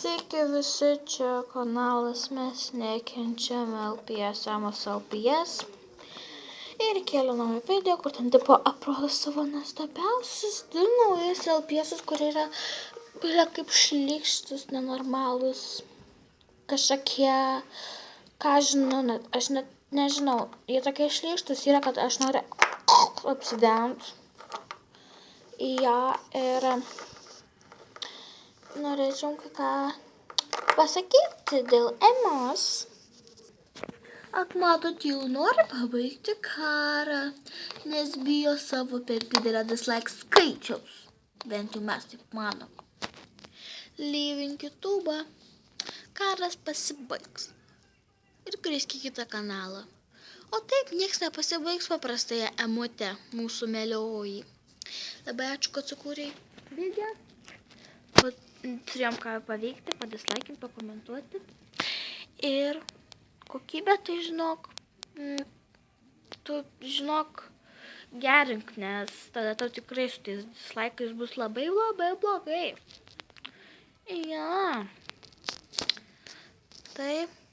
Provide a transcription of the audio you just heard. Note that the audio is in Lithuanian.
Sveiki visi, čia kanalas Mes nekenčiame LPS, Amos LPS. Ir kėlė naują video, kur ten tipo aprodo savo nuostabiausius du naujus LPS, kurie yra kaip šlykštus, nenormalus, kažkokie, ką žinau, aš net nežinau, jie tokie šlykštus yra, kad aš noriu apsident į ją ir norėčiau ką pasakyti dėl Emos. Matot, jau nori pabaigti karą, nes bijo savo per didelio dislike skaičiaus. Bent jau mes taip manom. Leaving YouTube'ą. Karas pasibaigs. Ir grįžk į kitą kanalą. O taip nieks nepasibaigs, paprastai Emutė, mūsų mėlioji. Labai ačiū, kad sukūrei video. Turėjom ką paveikti, padislaikinti, pakomentuoti. Ir kokybę tai žinok, gerink, nes tada tau tikrai su tais dislaikais bus labai blogai. Ja. Taip.